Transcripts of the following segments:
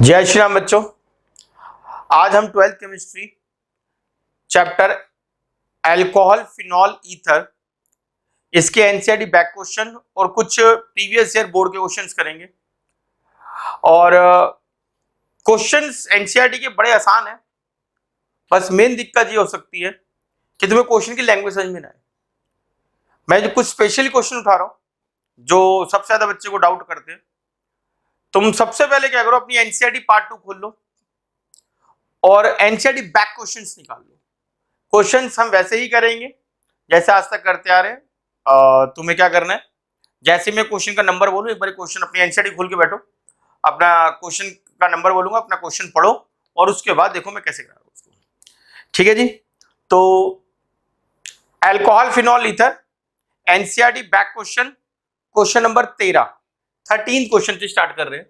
जय श्री राम बच्चों। आज हम 12th chemistry chapter alcohol phenol ether इसके एनसीईआरटी बैक क्वेश्चन और कुछ प्रीवियस ईयर बोर्ड के क्वेश्चंस करेंगे। और क्वेश्चंस एनसीईआरटी के बड़े आसान हैं, बस मेन दिक्कत ये हो सकती है कि तुम्हें क्वेश्चन की लैंग्वेज समझ में ना आए। मैं जो कुछ स्पेशल क्वेश्चन उठा रहा हूं जो सबसे ज्यादा बच्चे को डाउट करते हैं। तुम सबसे पहले क्या करो, अपनी एनसीईआरटी पार्ट 2 खोल लो और एनसीईआरटी बैक क्वेश्चंस निकाल लो। क्वेश्चंस हम वैसे ही करेंगे जैसे आज तक करते आ रहे हैं। तुम्हें क्या करना है, जैसे मैं क्वेश्चन का नंबर बोलूं, एक बार क्वेश्चन अपनी एनसीईआरटी खोल के बैठो, अपना क्वेश्चन का नंबर बोलूंगा, अपना क्वेश्चन पढ़ो और उसके बाद देखो मैं कैसे कर रहा हूं उसको। ठीक है जी। तो alcohol phenol ether NCERT back question number 13 question से स्टार्ट कर रहे हैं।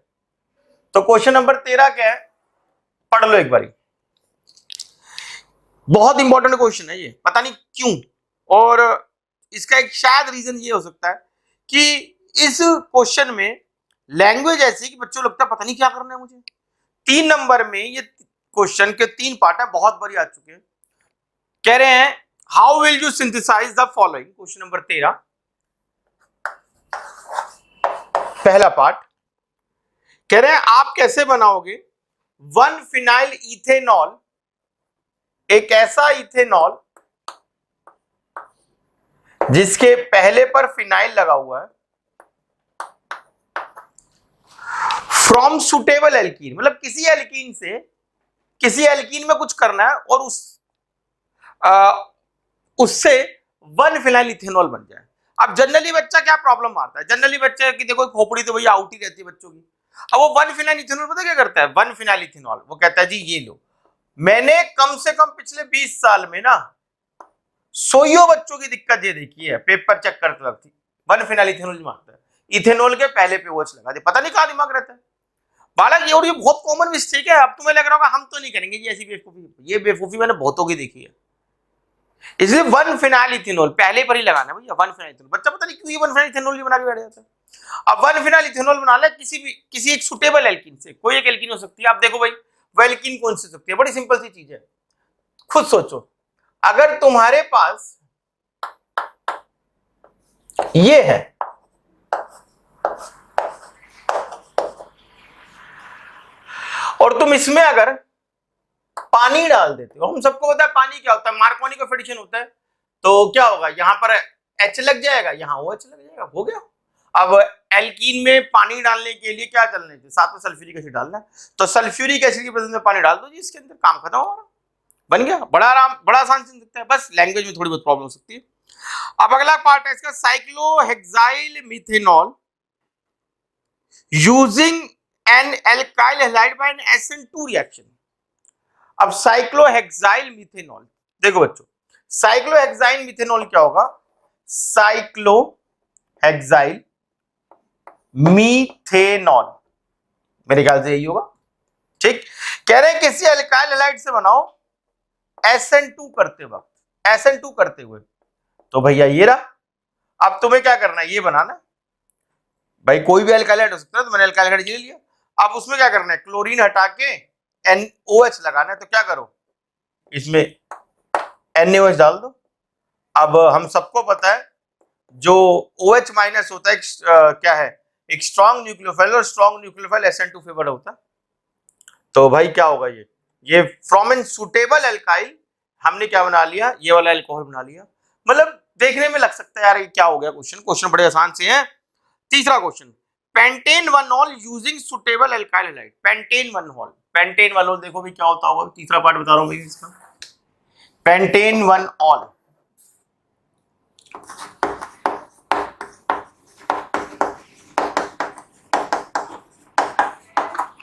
तो क्वेश्चन नंबर 13 क्या है, पढ़ लो एक बारी। बहुत इंपॉर्टेंट क्वेश्चन है ये, पता नहीं क्यों, और इसका एक शायद रीजन ये हो सकता है कि इस क्वेश्चन में लैंग्वेज ऐसी कि बच्चों लगता है पता नहीं क्या करना है मुझे। 3 नंबर में ये क्वेश्चन के 3 पार्ट है, बहुत बारी आ चुके हैं। कह रहे हैं how will you synthesise the following. Question number 13 पहला पार्ट कह रहे हैं आप कैसे बनाओगे 1 फिनाइल इथेनॉल, एक ऐसा इथेनॉल जिसके पहले पर फिनाइल लगा हुआ है, फ्रॉम सुटेबल एल्कीन, मतलब किसी एल्कीन से, किसी एल्कीन में कुछ करना है और उससे 1 फिनाइल इथेनॉल बन जाए। अब जनरली बच्चा क्या प्रॉब्लम आता है, जनरली बच्चे की देखो खोपड़ी तो भैया आउट ही रहती है बच्चों की। अब वो 1 फिनाइल इथेनॉल पता क्या करता है, 1 फिनाइल इथेनॉल वो कहता है जी ये लो। मैंने कम से कम पिछले 20 साल में ना 100 बच्चों की दिक्कत ये देखी है, पेपर चेक करते वक्त 1 फिनाइल इथेनॉल मांगता है, इथेनॉल के पहले पे वॉच लगा दे, पता नहीं कहां दिमाग रहता है बालक ये। और ये बहुत कॉमन मिस्टेक है। अब तुम्हें लग रहा होगा हम तो नहीं करेंगे जी ऐसी बेवकूफी, ये बेवकूफी मैंने बहुतों की देखी है। इसलिए 1 फिनाइल इथेनॉल पहले पर ही लगाना भैया, 1 फिनाइल इथेनॉल। बच्चा पता नहीं क्यों ये 1 फिनाइल इथेनॉल ही बना के बैठ जाता है। अब 1 फिनाइल इथेनॉल बना ले किसी एक सुटेबल एल्कीन से, कोई एक एल्कीन हो सकती है। आप देखो भाई वो एल्कीन कौन सी सकती है, बड़ी सिंपल सी चीज है, खुद सोचो। अगर तुम्हारे पास ये है और तुम इसमें अगर पानी डाल देते हो, हम सबको पता है पानी क्या होता है, मार्कोनी का एडिशन होता है, तो क्या होगा, यहां पर H लग जाएगा, यहां OH लग जाएगा, हो गया। अब एल्कीन में पानी डालने के लिए क्या डालना है, साथ में सल्फ्यूरिक एसिड डालना है, तो सल्फ्यूरिक एसिड की प्रेजेंस में पानी डाल दो जी, इसके अंदर काम खत्म हो रहा, बन गया। बड़ा आराम, बड़ा आसान से दिखता है, बस लैंग्वेज में थोड़ी बहुत प्रॉब्लम हो सकती है। अब अगला पार्ट है इसका, cyclohexyl methanol using an alkyl halide by an SN2 reaction. अब साइक्लोहेक्साइल मिथेनॉल, देखो बच्चों साइक्लोहेक्साइल मिथेनॉल क्या होगा, साइक्लोहेक्साइल मीथेनॉल, मेरे ख्याल से यही होगा। ठीक, कह रहे हैं किसी एल्काइल हैलाइड से बनाओ SN2 करते वक्त, SN2 करते हुए, तो भैया ये रहा। अब तुम्हें क्या करना है, ये बनाना है भाई, कोई भी एल्काइल हैलाइड हो सकता है, तो मैंने एल्काइल हैलाइड ले लिया। अब उसमें क्या करना है, क्लोरीन हटा के NOH लगाना है, तो क्या करो इसमें NaOH डाल दो। अब हम सबको पता है जो OH माइनस होता है क्या है, एक स्ट्रॉन्ग न्यूक्लियोफाइल, और स्ट्रॉन्ग न्यूक्लियोफाइल SN2 फेवर्ड होता है। तो भाई क्या होगा, ये फ्रॉम एन सुटेबल एल्काइल हमने क्या बना लिया, ये वाला एल्कोहल बना लिया। मतलब देखने में लग सकता है यार ये क्या हो गया, क्वेश्चन बड़े आसान से हैं। तीसरा क्वेश्चन, पेंटेन 1-ऑल using suitable alkyl halide, pentane 1-ऑल देखो भी क्या होता होगा, तीसरा पार्ट बता रहा हूं भाई इसका, पेंटेन 1-ऑल।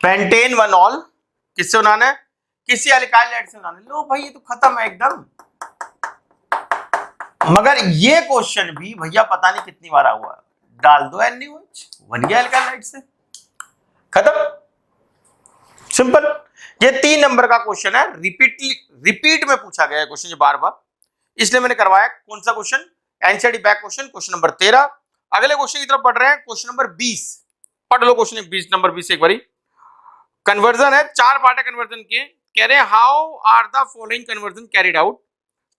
पेंटेन 1-ऑल किससे बनाना है, किसी एल्काइल हैलाइड से बनाना है। लो भाई ये तो खत्म है एकदम। मगर ये क्वेश्चन भी भैया पता नहीं कितनी बार हुआ है, डाल दो NaOH, बन गया एल्काइल हैलाइड से, खत्म, सिंपल। ये 3 नंबर का क्वेश्चन है, रिपीट में पूछा गया है क्वेश्चन, बार बार, इसलिए मैंने करवाया। कौन सा question, NCERT back question number 13। अगले क्वेश्चन की तरफ पढ़ रहे हैं, क्वेश्चन नंबर 20, पढ़ लो क्वेश्चन 20 नंबर 20 एक बारी। कन्वर्जन है, 4 पार्ट है कन्वर्जन के। कह रहे हैं how are the following conversion carried out.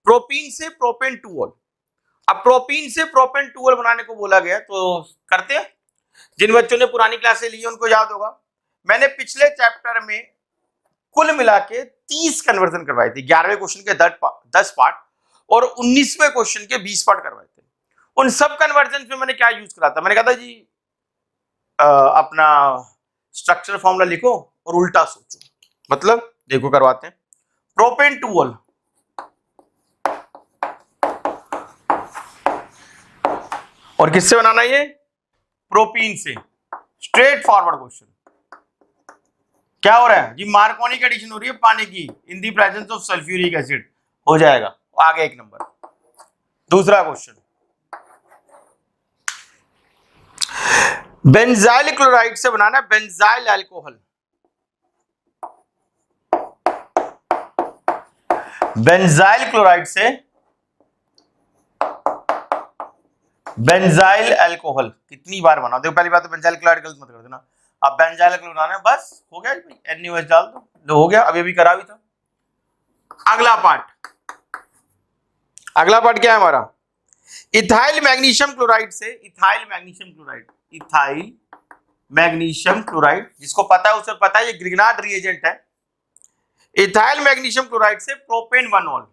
Propene से प्रोपेन टूओल। अब प्रोपीन से प्रोपेन टूओल बनाने को बोला गया तो करते हैं। जिन बच्चों ने पुरानी क्लासें ली उनको याद होगा, मैंने पिछले चैप्टर में कुल मिला के 30 कन्वर्जन करवाए थे। 11वें क्वेश्चन के 10 पार्ट और 19वें क्वेश्चन के 20 पार्ट करवाए थे। उन सब कन्वर्जन में मैंने क्या यूज करा था, मैंने कहा था जी अपना स्ट्रक्चर फॉर्मूला लिखो और उल्टा सोचो। मतलब देखो करवाते हैं। प्रोपेन टूओल, और किससे बनाना ये? प्रोपीन से। Straight forward question. क्या हो रहा है जी? मार्कोनी एडिशन हो रही है पानी की in the presence of sulphuric acid. हो जाएगा आगे 1 नंबर। दूसरा क्वेश्चन, बेंजाइल क्लोराइड से बनाना है बेंजाइल अल्कोहल। बेंजाइल क्लोराइड से बेंजाइल अल्कोहल। कितनी बार बनाओ? देखो पहली बात तो बेंजाइल क्लोराइड गलत मत कर देना। अब बेंजाइल अल्कोहल बनाना है, बस हो गया भाई। NaOH डाल दो, लो हो गया। अभी करा भी था। अगला पार्ट क्या है हमारा? इथाइल मैग्नीशियम क्लोराइड से ethyl magnesium chloride. Ethyl magnesium chloride, जिसको पता है उसे पता है ये ग्रिग्नार्ड रिएजेंट है। इथाइल मैग्नीशियम क्लोराइड से प्रोपेन 1-ऑल।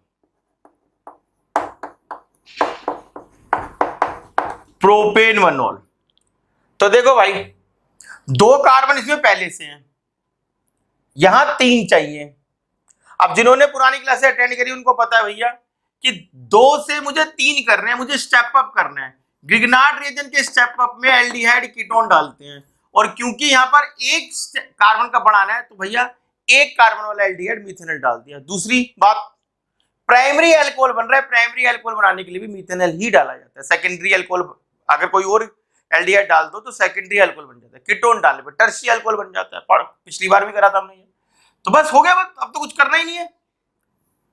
प्रोपेन 1-ऑल। तो देखो भाई 2 कार्बन इसमें पहले से हैं, यहां 3 चाहिए। अब जिन्होंने पुरानी क्लासें अटेंड करी उनको पता है भैया कि 2 से मुझे 3 करने हैं, मुझे स्टेप अप करना है। ग्रिग्नार्ड रिएजेंट के स्टेप अप में एल्डिहाइड कीटोन डालते हैं, और क्योंकि यहां पर 1 कार्बन का बढ़ाना है तो भैया 1 कार्बन वाला एल्डिहाइड मिथेनॉल डाल दिया। दूसरी बात, प्राइमरी अल्कोहल बन रहा है, प्राइमरी अल्कोहल बनाने के लिए भी मिथेनॉल ही डाला जाता है। सेकेंडरी अल्कोहल अगर कोई और एल्डिहाइड डाल दो तो सेकेंडरी अल्कोहल बन जाता है, कीटोन डालने पर टर्शियरी अल्कोहल बन जाता है। पिछली बार भी करा था हमने ये। तो बस हो गया, बस अब तो कुछ करना ही नहीं है।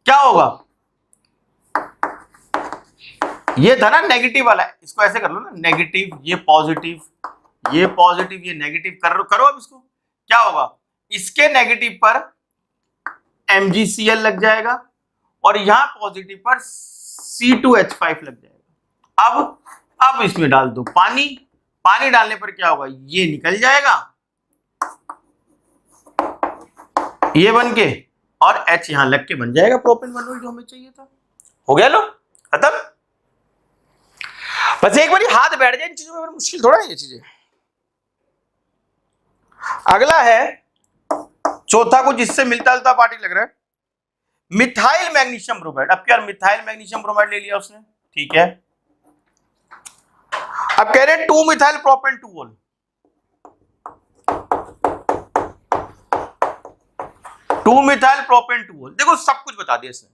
क्या होगा? ये था ना नेगेटिव वाला, इसको ऐसे कर लो ना, नेगेटिव ये पॉजिटिव, ये पॉजिटिव ये नेगेटिव करो। अब इसको क्या होगा? इसके नेगेटिव पर MgCl लग जाएगा और यहां पॉजिटिव पर C2H5 लग जाएगा। अब इसमें डाल दो पानी। पानी डालने पर क्या होगा? ये निकल जाएगा ये बन के, और H यहां लग के बन जाएगा प्रोपेन 1-ऑल जो हमें चाहिए था। हो गया लो, खत्म। बस एक बार हाथ बैठ जाए इन चीजों में, मुश्किल थोड़ा है ये चीजें। अगला है चौथा, कुछ जिससे मिलता जुलता पार्टी लग रहा है, मिथाइल मैग्नीशियम ब्रोमाइड। अब क्या मिथाइल मैग्नीशियम ब्रोमाइड ले लिया उसने, ठीक है। अब कह रहे हैं 2 मिथाइल प्रोपेन 2-ऑल। 2 मिथाइल प्रोपेन 2-ऑल। देखो सब कुछ बता दिया इसने।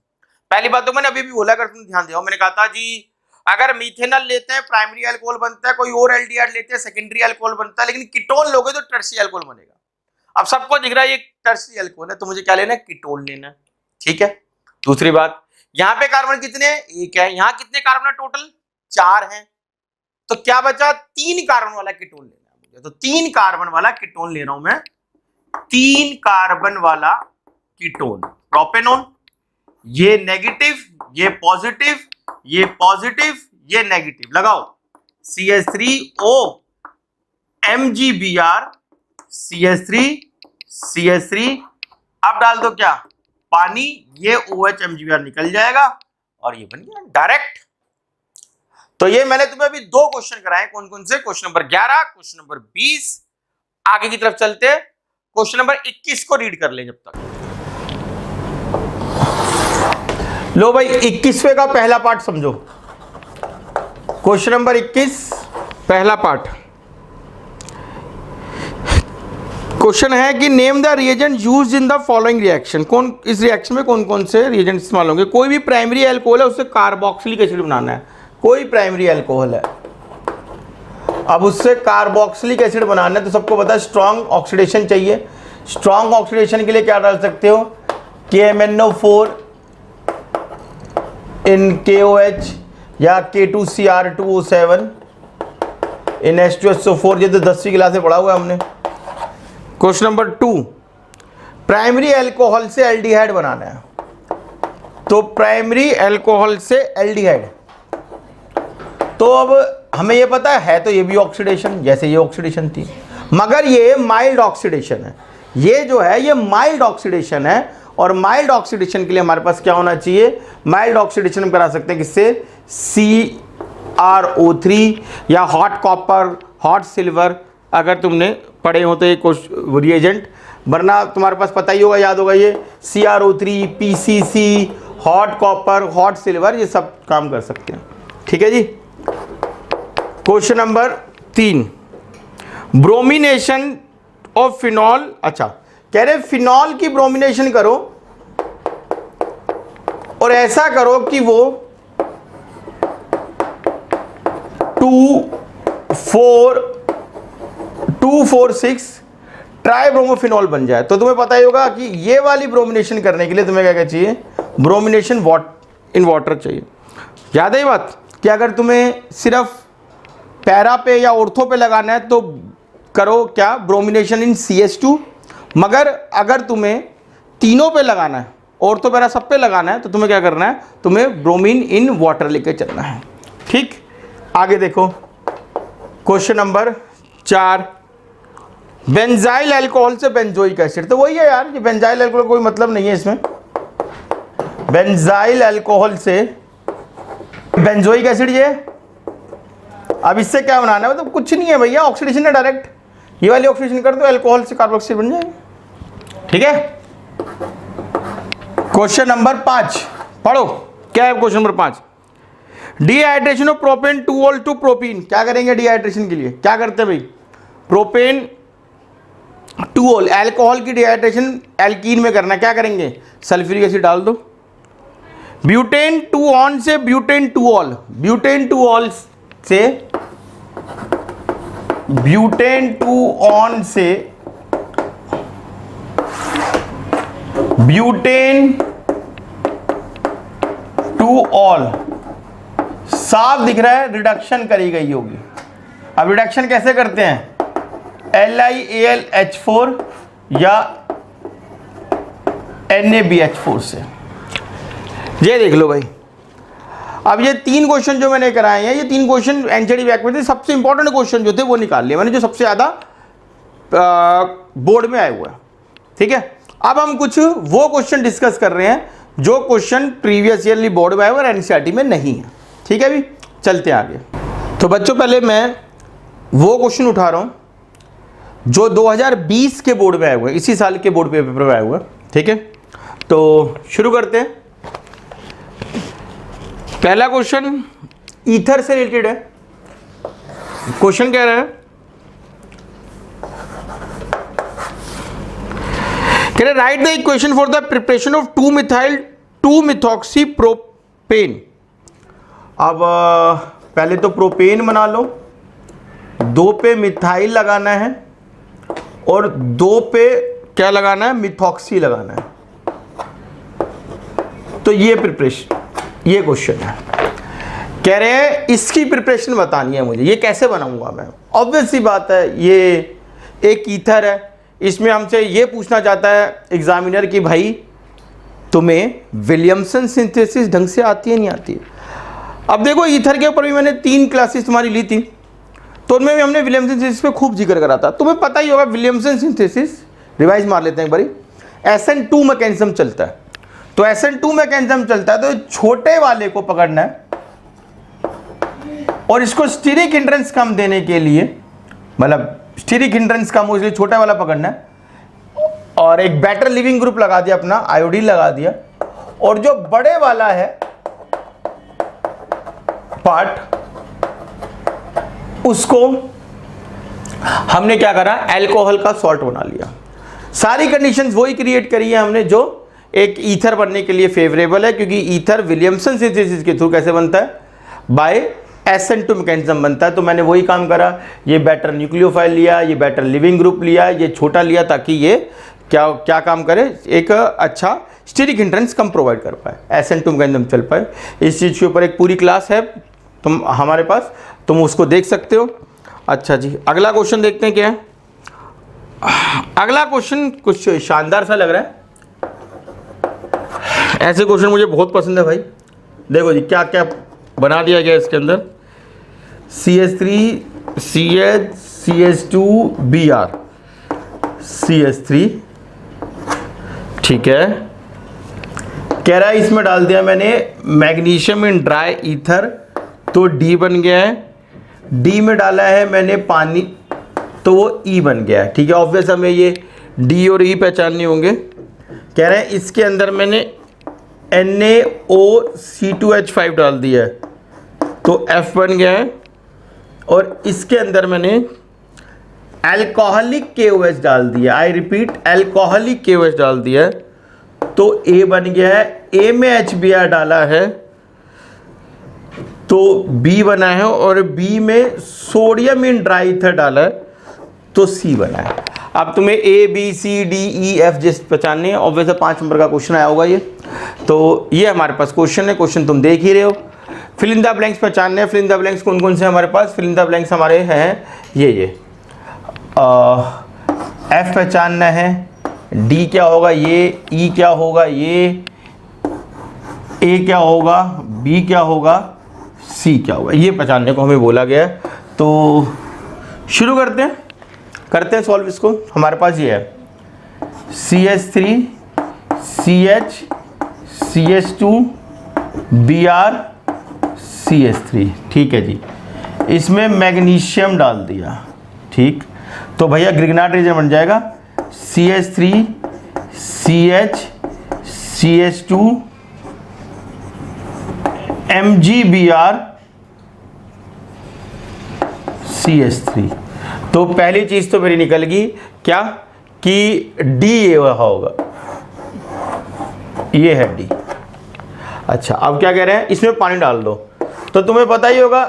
पहली बात तो मैंने अभी भी बोला, अगर तुम ध्यान दिया, मैंने कहा था जी अगर मिथेनॉल लेते हैं प्राइमरी अल्कोहल बनता है, कोई और एल्डिहाइड लेते हैं सेकेंडरी अल्कोहल बनता है, लेकिन कीटोन लोगे तो टर्शियरी अल्कोहल बनेगा। अब सबको दिख रहा है ये टर्शियरी अल्कोहल है, तो मुझे क्या लेना है? कीटोन लेना है, ठीक है। दूसरी बात, यहाँ पे कार्बन कितने हैं? 1 है। यहाँ कितने कार्बन है? टोटल 4 हैं। तो क्या बचा? 3 कार्बन वाला कीटोन लेना है मुझे। तो 3 कार्बन वाला कीटोन ले रहा हूं मैं, 3 कार्बन वाला कीटोन प्रोपेनॉन। ये नेगेटिव, ये पॉजिटिव, ये पॉजिटिव, ये नेगेटिव। लगाओ CH3O MgBr CH3 CH3। अब डाल दो क्या? पानी। ये OH MgBr निकल जाएगा और ये बन गया डायरेक्ट। तो ये मैंने तुम्हें अभी 2 क्वेश्चन कराए। कौन कौन से? Question number 11, question number 20। आगे की तरफ चलते, क्वेश्चन नंबर 21 को रीड कर ले जब तक। लो भाई 21वें का पहला पार्ट समझो। क्वेश्चन नंबर 21 पहला पार्ट। क्वेश्चन है कि name the reagent used in the following reaction. कौन इस रिएक्शन में कौन कौन से रिएजेंट इस्तेमाल होंगे? कोई भी प्राइमरी अल्कोहल है उससे कार्बोक्सिलिक एसिड बनाना है। कोई प्राइमरी अल्कोहल है, अब उससे कार्बोक्सिलिक एसिड बनाना है, तो सबको पता है स्ट्रॉन्ग ऑक्सीडेशन चाहिए। स्ट्रॉन्ग ऑक्सीडेशन के लिए क्या डाल सकते हो? KMnO4 इन KOH या K2Cr2O7 इन H2SO4। ये तो 10वीं क्लास में पढ़ा हुआ है हमने। क्वेश्चन नंबर 2, प्राइमरी अल्कोहल से एल्डिहाइड बनाना है, तो प्राइमरी अल्कोहल से एल्डिहाइड, तो अब हमें ये पता है तो ये भी ऑक्सीडेशन, जैसे ये ऑक्सीडेशन थी, मगर ये माइल्ड ऑक्सीडेशन है, ये जो है ये माइल्ड ऑक्सीडेशन है। और माइल्ड ऑक्सीडेशन के लिए हमारे पास क्या होना चाहिए, माइल्ड ऑक्सीडेशन हम करा सकते हैं किससे, CrO3 या हॉट कॉपर, हॉट सिल्वर, अगर तुमने पढ़े हो तो एक रिएजेंट, वरना तुम्हारे पास पता ही होगा, याद होगा, ये CrO3, PCC, hot copper, hot silver, ये सब काम कर सकते हैं। ठीक है जी। Question number 3, bromination of phenol. अच्छा, कह रहे फिनॉल की ब्रोमिनेशन करो और ऐसा करो कि वो 2,4,6 ट्राइब्रोमोफिनॉल बन जाए। तो तुम्हें पता ही होगा कि ये वाली ब्रोमिनेशन करने के लिए तुम्हें क्या क्या चाहिए, ब्रोमिनेशन इन वाटर चाहिए। याद है ये बात कि अगर तुम्हें सिर्फ पैरा पे या ऑर्थो पे लगाना है तो करो क्या, ब्रोमिनेशन इन CH2, मगर अगर तुम्हें तीनों पे लगाना है, ऑर्थो पैरा सब पे लगाना है, तो तुम्हें क्या करना है, तुम्हें ब्रोमीन इन वाटर लेके चलना है। ठीक, आगे देखो क्वेश्चन नंबर 4, बेंजाइल अल्कोहल से बेंजोइक एसिड। तो वही है यार, ये बेंजाइल अल्कोहल कोई मतलब नहीं है इसमें, बेंजाइल अल्कोहल से बेंजोइक एसिड, ये अब इससे क्या बनाना है, मतलब कुछ नहीं है भैया, ऑक्सीडेशन है डायरेक्ट, ये वाली ऑक्सीडेशन कर दो, अल्कोहल से कार्बोक्सिल बन जाएगा। ठीक है। क्वेश्चन नंबर 5 पढ़ो, क्या है question number 5, dehydration of propane 2 two propene. क्या करेंगे डिहाइड्रेशन के लिए, क्या करते हैं भाई, प्रोपेन 2 अल्कोहल की डिहाइड्रेशन एल्कीन में करना है, क्या करेंगे, सल्फ्यूरिक एसिड डाल दो। ब्यूटेन 2 ऑन से ब्यूटेन 2 ऑल, ब्यूटेन 2 ऑल से ब्यूटेन 2 ऑन से ब्यूटेन 2 ऑल, साफ दिख रहा है रिडक्शन करी गई होगी। अब रिडक्शन कैसे करते हैं, LiAlH4 या NaBH4 से। ये देख लो भाई, अब ये 3 क्वेश्चन जो मैंने कराए हैं, ये 3 क्वेश्चन एनसीईआरटी बैक में थे, सबसे इंपॉर्टेंट क्वेश्चन जो थे वो निकाल लिए मैंने, जो सबसे ज़्यादा बोर्ड में आए हुए हैं। ठीक है, अब हम कुछ वो क्वेश्चन डिस्कस कर रहे हैं जो क्वेश्चन प्रीवियस ईयरली बोर्ड में आए हुए और एनसीईआरटी में नहीं है। ठीक है, अभी चलते हैं आगे। तो बच्चों पहले मैं वो क्वेश्चन उठा रहा हूँ जो 2020 के बोर्ड में आए हुए हैं, इसी साल के बोर्ड पेपर में आए हुए हैं। ठीक है, तो शुरू करते हैं। पहला क्वेश्चन ईथर से रिलेटेड है। क्वेश्चन कह रहा है, write the equation for the preparation of 2-मिथॉक्सी प्रोपेन। अब पहले तो प्रोपेन बना लो, 2 पे मिथाइल लगाना है और 2 पे क्या लगाना है, मिथॉक्सी लगाना है। तो ये प्रिपरेशन, ये क्वेश्चन है, कह रहे हैं इसकी प्रिपरेशन बतानी है मुझे, ये कैसे बनाऊंगा मैं। ऑब्वियस सी बात है, ये एक ईथर है, इसमें हमसे ये पूछना चाहता है एग्जामिनर कि भाई तुम्हें विलियमसन सिंथेसिस ढंग से आती है नहीं आती है। अब देखो ईथर के ऊपर भी मैंने 3 क्लासेस तुम्हारी ली थी, तो उनमें भी हमने विलियमसन सिंथेसिस पे खूब जिक्र करा था। तुम्हें पता ही होगा विलियमसन सिंथेसिस, रिवाइज मार लेते हैं एक बारी। SN2 मैकेनिज्म चलता है, तो SN2 मैकेनिज्म चलता है, तो छोटे वाले को पकड़ना है और इसको स्टीरिक हिंड्रेंस कम देने के लिए, मतलब स्टीरिक हिंड्रेंस कम हो इसलिए छोटा वाला पकड़ना है, और एक बेटर लिविंग ग्रुप लगा दिया अपना, आयोडीन लगा दिया, और जो बड़े वाला है पार्ट, उसको हमने क्या करा, अल्कोहल का सॉल्ट बना लिया। सारी कंडीशंस वही क्रिएट करी है हमने जो एक ईथर बनने के लिए फेवरेबल है, क्योंकि ईथर विलियमसन सिंथेसिस के थ्रू कैसे बनता है, बाय SN2 मैकेनिज्म बनता है। तो मैंने वही काम करा, ये बेटर न्यूक्लियोफाइल लिया, ये बेटर लिविंग ग्रुप लिया, ये छोटा लिया, ताकि ये क्या काम करे, एक अच्छा स्टीरिक हिंड्रेंस कम प्रोवाइड कर पाए, SN2 मैकेनिज्म चल पाए। इस चीज़ के ऊपर एक पूरी क्लास है तुम हमारे पास, तुम उसको देख सकते हो। अच्छा जी, अगला क्वेश्चन देखते हैं क्या है। अगला क्वेश्चन कुछ शानदार सा लग रहा है। ऐसे क्वेश्चन मुझे बहुत पसंद है भाई। देखो जी क्या क्या बना दिया गया इसके अंदर, CH3 CH CH2 Br CH3, ठीक है। कह रहा है इसमें डाल दिया मैंने मैग्नीशियम इन ड्राई ईथर, तो D बन गया है। D में डाला है मैंने पानी, तो वो E बन गया है, ठीक है। ऑब्वियस हमें ये D और E पहचानने होंगे। कह रहे हैं इसके अंदर मैंने NaOC2H5 डाल दिया है, तो F बन गया है। और इसके अंदर मैंने अल्कोहलिक KOH डाल दिया, आई रिपीट अल्कोहलिक KOH डाल दिया है, तो A बन गया है। A में HBr डाला है तो B बना है, और B में सोडियम इन ड्राई ईथर डाला है तो C बना है। अब तुम्हें A B C D E F जैसे पहचानने हैं। ऑब्वियसली 5 नंबर का क्वेश्चन आया होगा ये, तो ये हमारे पास क्वेश्चन है। क्वेश्चन तुम देख ही रहे हो। फिल इन द ब्लैंक्स पहचानने हैं। फिल इन द ब्लैंक्स कौन कौन से हमारे पास? फिल इन द ब्लैंक्स हमारे हैं ये F पहचानना है, D क्या होगा ये, E क्या होगा ये, A क्या होगा, B क्या होगा, C क्या होगा, ये पहचानने को हमें बोला गया है। तो शुरू करते हैं सॉल्व इसको। हमारे पास ये है CH3 CH CH2 Br CH3, ठीक है जी। इसमें मैग्नीशियम डाल दिया, ठीक। तो भैया ग्रिग्नार्ड रीजन बन जाएगा CH3 CH CH2 MgBr CH3। तो पहली चीज तो मेरी निकल गई क्या कि D ये होगा, ये है D। अच्छा अब क्या कह रहे हैं, इसमें पानी डाल दो। तो तुम्हें पता ही होगा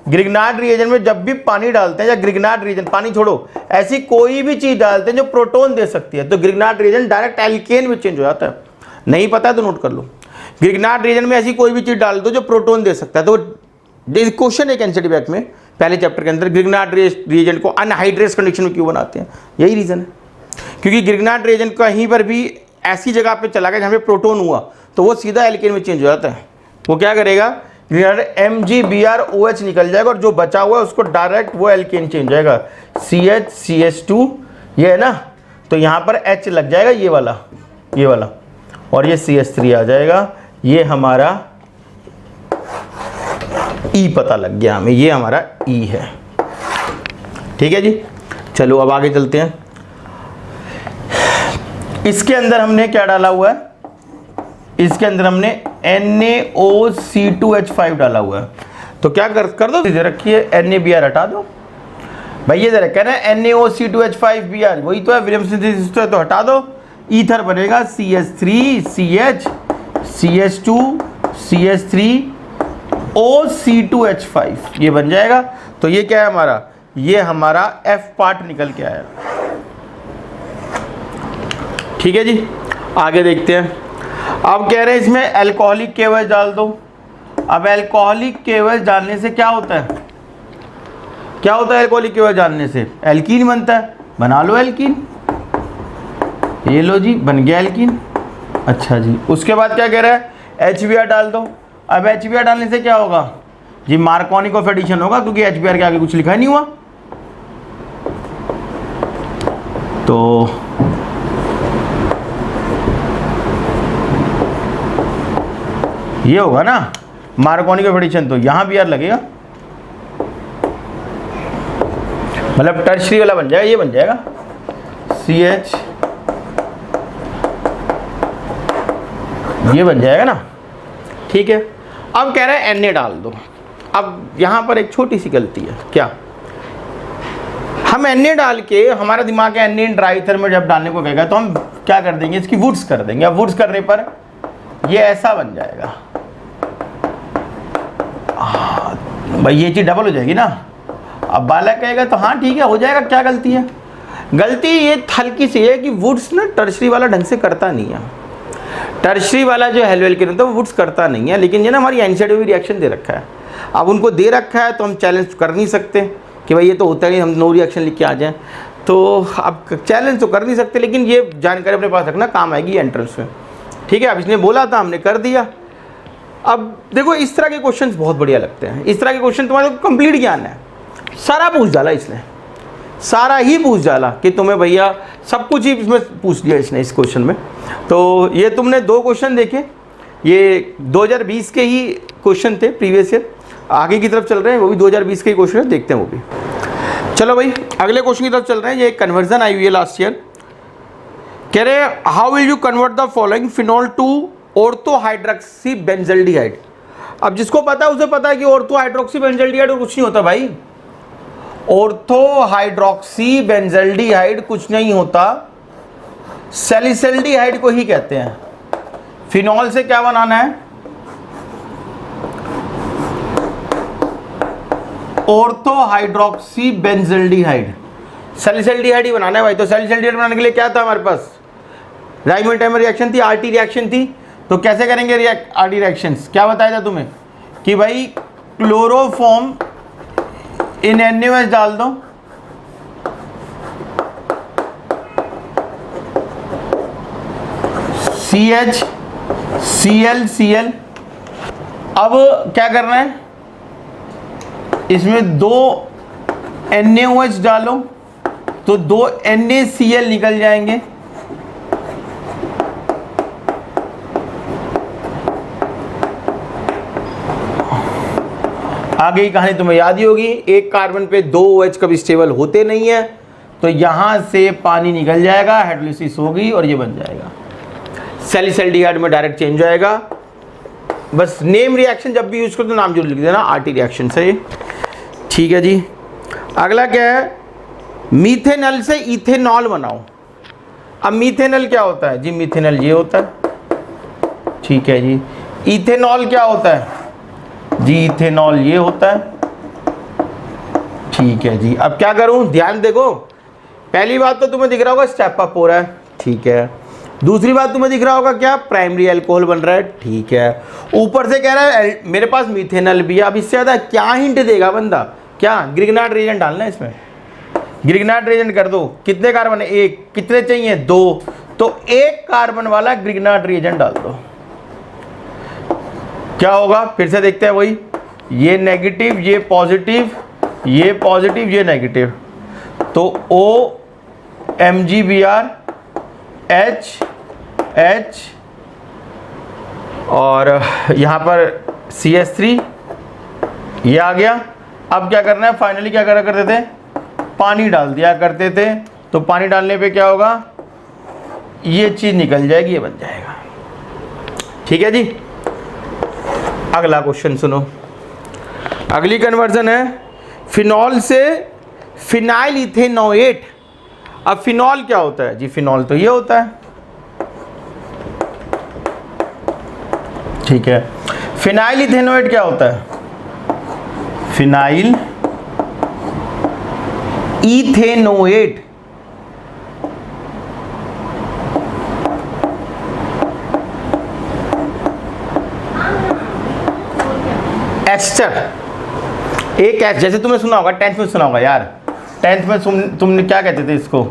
ग्रिग्नार्ड रिएजेंट में जब भी पानी डालते हैं, या ग्रिग्नार्ड रिएजेंट, पानी छोड़ो, ऐसी कोई भी चीज डालते हैं जो प्रोटॉन दे सकती है, तो ग्रिग्नार्ड रिएजेंट डायरेक्ट एल्केन में चेंज हो जाता है। नहीं पता है तो नोट कर लो। ग्रिग्नार्ड रिएजेंट में ऐसी कोई भी चीज डाल दो जो प्रोटॉन दे सकता है। तो क्वेश्चन है एनसीईआरटी में पहले चैप्टर के अंदर, ग्रिग्नार्ड रिएजेंट को अनहाइड्रेस कंडीशन में क्यों बनाते हैं, यही रीजन है। क्योंकि ग्रिग्नार्ड रिएजेंट कहीं पर भी ऐसी जगह पे चला गया जहाँ पे प्रोटॉन हुआ तो वो सीधा एल्केन में चेंज हो जाता है। वो क्या करेगा, MgBrOH निकल जाएगा, और जो बचा हुआ है उसको डायरेक्ट वो एल्केन चेंज हो जाएगा। CH CH2 ये है ना, तो यहाँ पर H लग जाएगा, ये वाला, और ये CH3 आ जाएगा। ये हमारा E पता लग गया हमें, ये हमारा E है, ठीक है जी। चलो अब आगे चलते हैं। इसके अंदर हमने क्या डाला हुआ है, इसके अंदर हमने NaOC2H5 डाला हुआ है। तो क्या कर दो, इधर रखिए NaBr हटा दो भाई, ये जरा कह रहे हैं NaOC2H5 Br, वही तो है विलियम्स सिंथेसिस, तो हटा दो। ईथर बनेगा CH3 CH CH2 CH3 OC2H5, ये बन जाएगा। तो ये क्या है हमारा, ये हमारा F पार्ट निकल के आया, ठीक है जी। आगे देखते हैं। अब कह रहे हैं इसमें अल्कोहलिक KOH डाल दो। अब अल्कोहलिक KOH डालने से क्या होता है, अल्कोहलिक KOH डालने से एल्कीन बनता है। बना लो एल्कीन, ये लो जी बन गया एल्कीन। अच्छा जी, उसके बाद क्या कह रहा है, HBr डाल दो। अब HBr डालने से क्या होगा जी, मार्कोनिक ऑफ एडिशन होगा, क्योंकि HBr के आगे कुछ लिखा नहीं हुआ। तो ये होगा ना मार्कोनिक ऑफ एडिशन, तो यहां Br लगेगा, मतलब टर्शरी वाला बन जाएगा, ये बन जाएगा CH, ये बन जाएगा ना, ठीक है। अब कह रहे हैं Na डाल दो। अब यहां पर एक छोटी सी गलती है, क्या, हम Na डाल के, हमारा दिमाग है Na ड्राई ईथर में जब डालने को कहेगा तो हम क्या कर देंगे, इसकी वुड्स कर देंगे। अब वुड्स करने पर ये ऐसा बन जाएगा, भाई ये चीज डबल हो जाएगी ना। अब बालक कहेगा तो हाँ ठीक है हो जाएगा, क्या गलती है, गलती ये हल्की सी है कि वुड्स ना टर्शरी वाला ढंग से करता नहीं है। टर्शरी वाला जो हेलोएल्केन होता है वो वुड्स करता नहीं है, लेकिन ये ना हमारी एनसीईआरटी में रिएक्शन दे रखा है। अब उनको दे रखा है तो हम चैलेंज कर नहीं सकते कि भाई ये तो होता नहीं, हम नो रिएक्शन लिख के आ जाएं। तो आप चैलेंज तो कर नहीं सकते, लेकिन ये जानकारी अपने पास रखना, काम आएगी एंट्रेंस में। ठीक है, अब इसने बोला था, हमने कर दिया। अब देखो इस तरह के क्वेश्चंस बहुत बढ़िया लगते हैं। इस तरह के क्वेश्चन तुम्हारे को कंप्लीट ज्ञान है, सारा पूछ डाला इसने, सारा ही पूछ डाला कि तुम्हें भैया सब कुछ ही इसमें पूछ दिया इसने इस क्वेश्चन में। तो ये तुमने 2 क्वेश्चन देखे, ये 2020 के ही क्वेश्चन थे, प्रीवियस ईयर। आगे की तरफ चल रहे हैं, वो भी 2020 के ही क्वेश्चन है, देखते हैं वो भी। चलो भाई अगले क्वेश्चन की तरफ चल रहे हैं। ये कन्वर्जन आई हुई है लास्ट ईयर। कह रहे हैं how will you convert the following phenol to ortho hydroxy benzaldehyde. अब जिसको पता है उसे पता है कि ऑर्थो हाइड्रोक्सी बेंजल्डिहाइड और कुछ नहीं होता भाई। ऑर्थो हाइड्रोक्सी बेंजल्डिहाइड कुछ नहीं होता, सैलिसल्डिहाइड को ही कहते हैं। फिनॉल से क्या बनाना है, ऑर्थो हाइड्रोक्सी बेंजल्डिहाइड, सैलिसल्डिहाइड ही बनाना है भाई। तो सैलिसल्डिहाइड बनाने के लिए क्या था हमारे पास, राइमोंटाइमर रिएक्शन थी, आरटी रिएक्शन थी। तो कैसे करेंगे आरटी रिएक्शंस, क्या बताया था तुम्हें कि भाई क्लोरोफॉर्म इन NaOH डाल दो, CH Cl। अब क्या करना है, इसमें 2 NaOH डालो तो 2 NaCl निकल जाएंगे। आगे की कहानी तुम्हें याद ही होगी, एक कार्बन पे 2 OH कभी स्टेबल होते नहीं है, तो यहां से पानी निकल जाएगा, हाइड्रोलिसिस होगी और ये बन जाएगा। सैलिसल्डिहाइड में डायरेक्ट चेंज हो जाएगा। बस नेम रिएक्शन जब भी यूज करो तो नाम जरूर लिख देना, आरटी रिएक्शन से। ठीक है जी, अगला क्या है, मीथेनॉल से इथेनॉल बनाओ। अब मीथेनॉल क्या होता है जी, मीथेनॉल ये होता है। ठीक है जी, इथेनॉल क्या होता है जी, इथेनॉल ये होता है। ठीक है जी, अब क्या करूं, ध्यान देखो। पहली बात तो तुम्हें दिख रहा होगा स्टेप अप हो रहा है, ठीक है। दूसरी बात तुम्हें दिख रहा होगा क्या, प्राइमरी अल्कोहल बन रहा है, ठीक है। ऊपर से कह रहा है मेरे पास मीथेनॉल भी है। अब इससे ज़्यादा क्या हिंट देगा बंदा, क्या ग्रिग्नार्ड रिएजेंट डालना है इसमें, ग्रिग्नार्ड रिएजेंट कर दो। कितने कार्बन है, 1, कितने चाहिए 2, तो 1 कार्बन वाला ग्रिग्नार्ड रिएजेंट डाल दो। क्या होगा, फिर से देखते हैं वही, ये नेगेटिव, ये पॉजिटिव, ये पॉजिटिव, ये नेगेटिव, तो OMgBr H और यहाँ पर CH3 ये आ गया। अब क्या करना है, फाइनली क्या करा करते थे, पानी डाल दिया करते थे। तो पानी डालने पे क्या होगा, ये चीज़ निकल जाएगी, ये बन जाएगा। ठीक है जी, अगला क्वेश्चन सुनो। अगली कन्वर्जन है फिनॉल से फिनाइल इथेनोएट। अब फिनॉल क्या होता है जी, फिनॉल तो ये होता है, ठीक है। फिनाइल इथेनोएट क्या होता है, फिनाइल इथेनोएट एस्टर, एक एस, जैसे तुमने सुना होगा 10th में सुना होगा यार, 10th में तुमने क्या कहते थे इसको,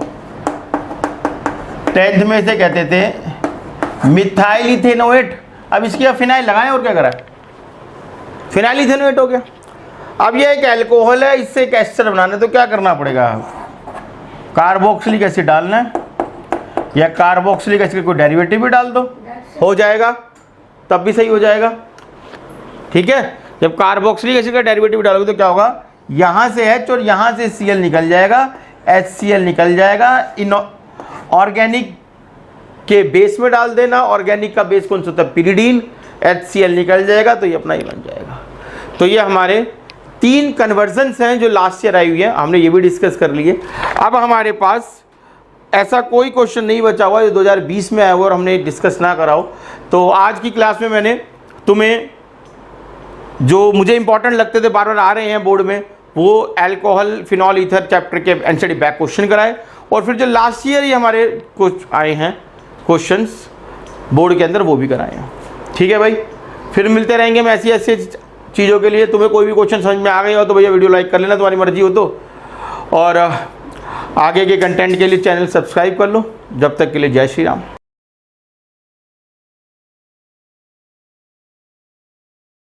10th में इसे कहते थे मिथाइल इथेनोएट। अब इसकी अब फिनाइल लगाएं और क्या करा, फिनाइल इथेनोएट हो गया। अब ये एक अल्कोहल है, इससे एक एस्टर बनाना है, तो क्या करना पड़ेगा, कार्बोक्सिलिक एसिड डालना है, या कार्बोक्सिलिक एसिड कोई डेरिवेटिव भी डाल दो, हो जाएगा, तब भी सही हो जाएगा। ठीक है, जब कार्बोक्सिलिक एसिड का डेरिवेटिव डालोगे तो क्या होगा, यहाँ से H और यहाँ से Cl निकल जाएगा, HCl निकल जाएगा। इन ऑर्गेनिक के बेस में डाल देना, ऑर्गेनिक का बेस कौन सा होता है, पिरिडीन, HCl निकल जाएगा, तो ये अपना ही बन जाएगा। तो ये हमारे 3 कन्वर्जन्स हैं जो लास्ट ईयर आई हुई है, हमने ये भी डिस्कस कर लिए। अब हमारे पास ऐसा कोई क्वेश्चन नहीं बचा हुआ जो 2020 में आया हुआ और हमने डिस्कस ना करा हो। तो आज की क्लास में मैंने तुम्हें जो मुझे इंपॉर्टेंट लगते थे, बार बार आ रहे हैं बोर्ड में, वो अल्कोहल फिनॉल ईथर चैप्टर के एनसीईआरटी बैक क्वेश्चन कराए, और फिर जो लास्ट ईयर ही हमारे कुछ आए हैं क्वेश्चंस बोर्ड के अंदर, वो भी कराए हैं। ठीक है भाई, फिर मिलते रहेंगे मैं ऐसी ऐसी चीज़ों के लिए। तुम्हें कोई भी क्वेश्चन समझ में आ गया हो तो भैया वीडियो लाइक कर लेना, तुम्हारी मर्जी हो तो। और आगे के कंटेंट के लिए चैनल सब्सक्राइब कर लो। जब तक के लिए जय श्री राम।